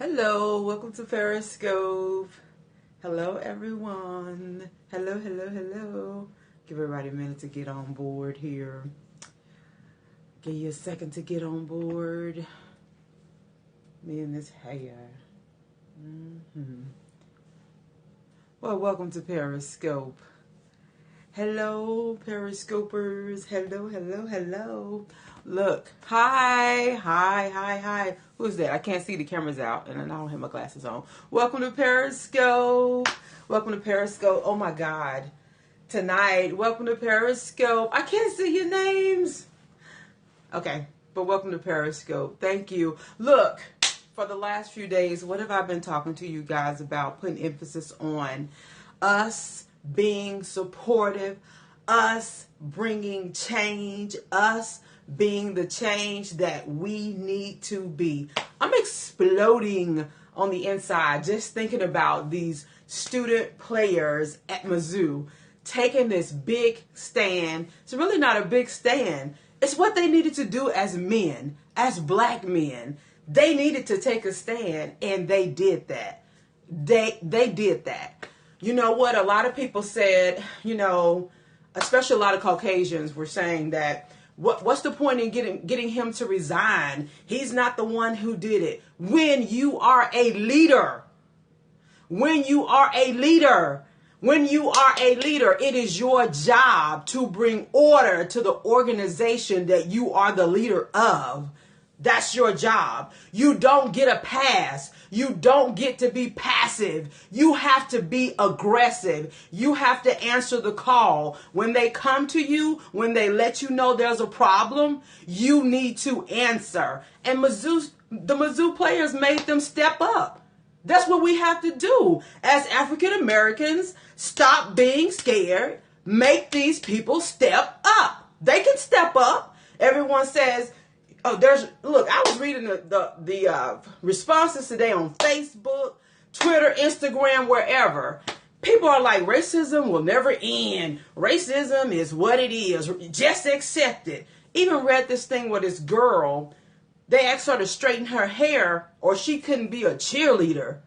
Hello, welcome to Periscope. Hello, everyone. Hello. Give everybody a minute to get on board here. Give you a second to get on board. Me and this hair. Well, welcome to Periscope. Hello, Periscopers. Hello. Look, hi. Who's that? I can't see, the camera's out, and I don't have my glasses on. Welcome to Periscope. Oh my God. Tonight, welcome to Periscope. I can't see your names. Okay, but welcome to Periscope. Thank you. Look, for the last few days, what have I been talking to you guys about? Putting emphasis on us being supportive, us bringing change, us being the change that we need to be. I'm exploding on the inside just thinking about these student players at Mizzou taking this big stand. It's really not a big stand. It's what they needed to do as men, as black men. They needed to take a stand, and they did that. They did that. You know what? A lot of people said, especially a lot of Caucasians were saying that, what's the point in getting him to resign? He's not the one who did it. When you are a leader, it is your job to bring order to the organization that you are the leader of. That's your job. You don't get a pass. You don't get to be passive. You have to be aggressive. You have to answer the call. When they come to you, when they let you know there's a problem, you need to answer. And the Mizzou players made them step up. That's what we have to do as African Americans. Stop being scared. Make these people step up. They can step up. Everyone says, look, I was reading the responses today on Facebook, Twitter, Instagram, wherever. People are like, racism will never end. Racism is what it is. Just accept it. Even read this thing where this girl, they asked her to straighten her hair or she couldn't be a cheerleader.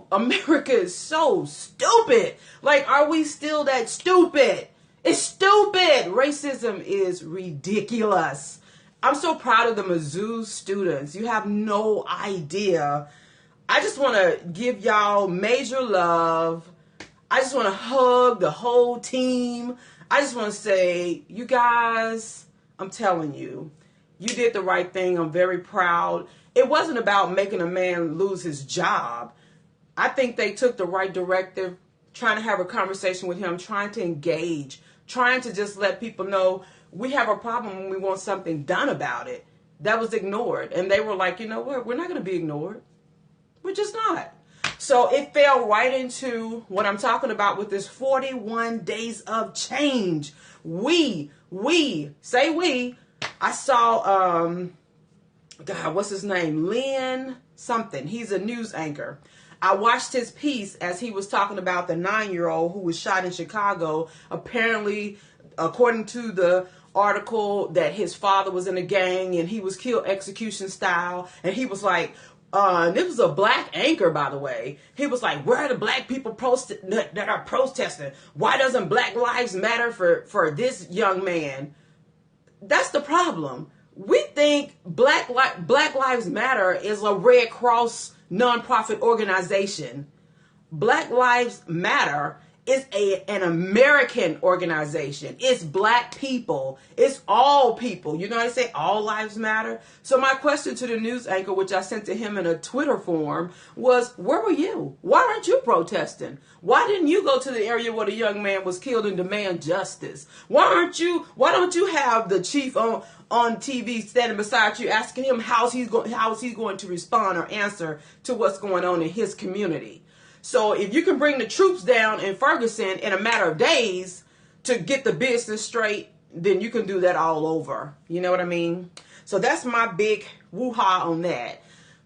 America is so stupid. Like, are we still that stupid? It's stupid. Racism is ridiculous. I'm so proud of the Mizzou students. You have no idea. I just want to give y'all major love. I just want to hug the whole team. I just want to say, you guys, I'm telling you, you did the right thing. I'm very proud. It wasn't about making a man lose his job. I think they took the right directive, trying to have a conversation with him, trying to engage, trying to just let people know we have a problem when we want something done about it. That was ignored. And they were like, you know what? We're not going to be ignored. We're just not. So it fell right into what I'm talking about with this 41 days of change. We. I saw, God, what's his name? Lynn something. He's a news anchor. I watched his piece as he was talking about the 9-year-old who was shot in Chicago. Apparently, according to the article, that his father was in a gang and he was killed execution style. And he was like, this was a black anchor, by the way. He was like, where are the black people that are protesting? Why doesn't Black Lives Matter for this young man? That's the problem. We think Black Lives Matter is a Red Cross nonprofit organization. Black Lives Matter is an American organization. It's black people. It's all people. You know what I say? All lives matter. So my question to the news anchor, which I sent to him in a Twitter form, was, where were you? Why aren't you protesting? Why didn't you go to the area where the young man was killed and demand justice? Why don't you have the chief on TV standing beside you asking him how he's going to respond or answer to what's going on in his community? So if you can bring the troops down in Ferguson in a matter of days to get the business straight, then you can do that all over. You know what I mean? So that's my big woo-ha on that.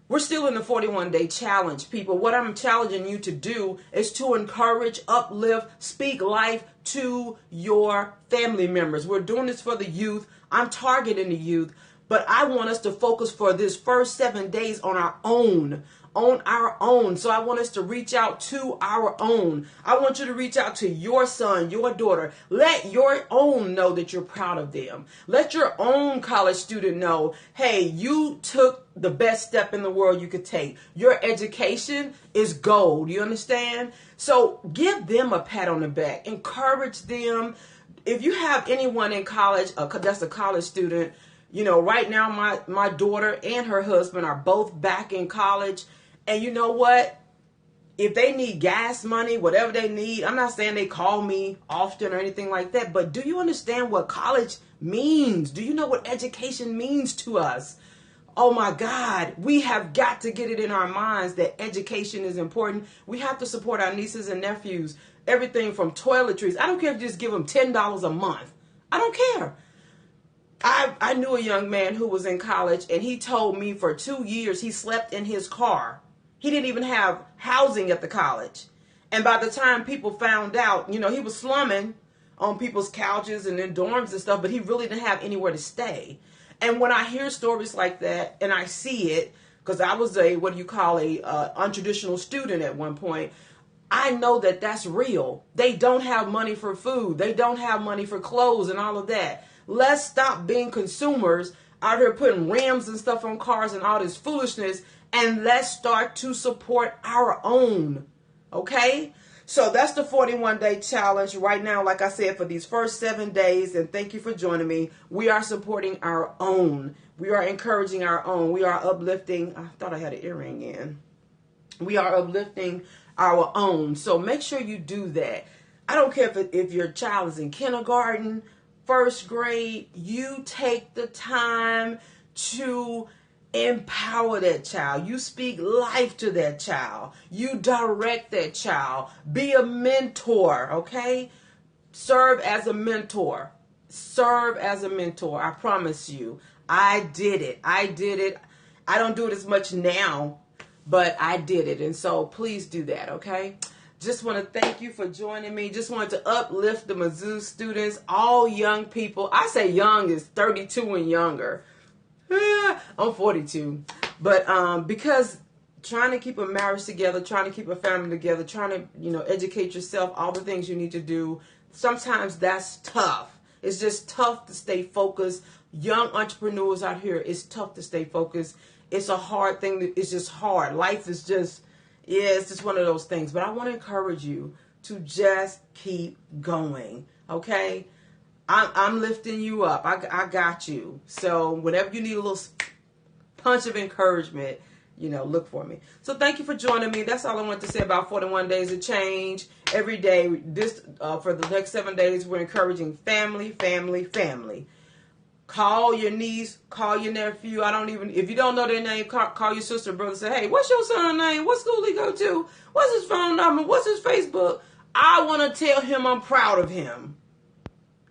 We're still in the 41-day challenge, people. What I'm challenging you to do is to encourage, uplift, speak life to your family members. We're doing this for the youth. I'm targeting the youth. But I want us to focus for this first 7 days on our own. On our own. So I want us to reach out to our own. I want you to reach out to your son, your daughter. Let your own know that you're proud of them. Let your own college student know, hey, you took the best step in the world you could take. Your education is gold. You understand? So give them a pat on the back. Encourage them. If you have anyone in college that's a college student, you know, right now my daughter and her husband are both back in college. And you know what? If they need gas money, whatever they need, I'm not saying they call me often or anything like that, but do you understand what college means? Do you know what education means to us? Oh my God, we have got to get it in our minds that education is important. We have to support our nieces and nephews. Everything from toiletries. I don't care if you just give them $10 a month. I don't care. I knew a young man who was in college, and he told me for 2 years he slept in his car. He didn't even have housing at the college. And by the time people found out, you know, he was slumming on people's couches and in dorms and stuff, but he really didn't have anywhere to stay. And when I hear stories like that and I see it, because I was a untraditional student at one point, I know that that's real. They don't have money for food. They don't have money for clothes and all of that. Let's stop being consumers out here putting rims and stuff on cars and all this foolishness, and let's start to support our own. Okay? So that's the 41-day challenge right now. Like I said, for these first 7 days, and thank you for joining me, we are supporting our own. We are encouraging our own. We are uplifting. I thought I had an earring in. We are uplifting our own. So make sure you do that. I don't care if your child is in kindergarten, first grade, you take the time to empower that child. You speak life to that child. You direct that child. Be a mentor, okay? Serve as a mentor. Serve as a mentor. I promise you. I did it. I don't do it as much now, but I did it. And so please do that, okay? Just want to thank you for joining me. Just wanted to uplift the Mizzou students, all young people. I say young is 32 and younger. I'm 42. But because trying to keep a marriage together, trying to keep a family together, trying to, educate yourself, all the things you need to do, sometimes that's tough. It's just tough to stay focused. Young entrepreneurs out here, it's tough to stay focused. It's a hard thing. It's just hard. Life is just, it's just one of those things. But I want to encourage you to just keep going, okay? I'm lifting you up. I got you. So whenever you need a little punch of encouragement, look for me. So thank you for joining me. That's all I want to say about 41 Days of Change. Every day, for the next 7 days, we're encouraging family, family, family. Call your niece, call your nephew. If you don't know their name, call your sister or brother. Say, hey, what's your son's name? What school he go to? What's his phone number? What's his Facebook? I want to tell him I'm proud of him.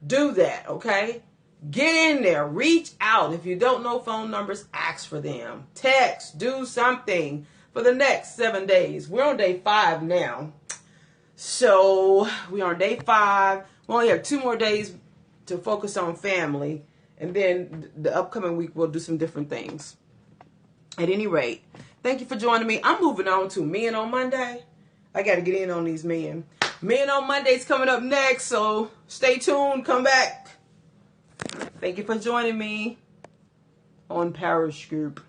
Do that, okay? Get in there. Reach out. If you don't know phone numbers, ask for them. Text. Do something for the next 7 days. We're on day 5 now. So we're on day 5. We only have 2 more days to focus on family. And then the upcoming week, we'll do some different things. At any rate, thank you for joining me. I'm moving on to Men on Monday. I got to get in on these men. Men on Monday's coming up next, so stay tuned. Come back. Thank you for joining me on Periscope.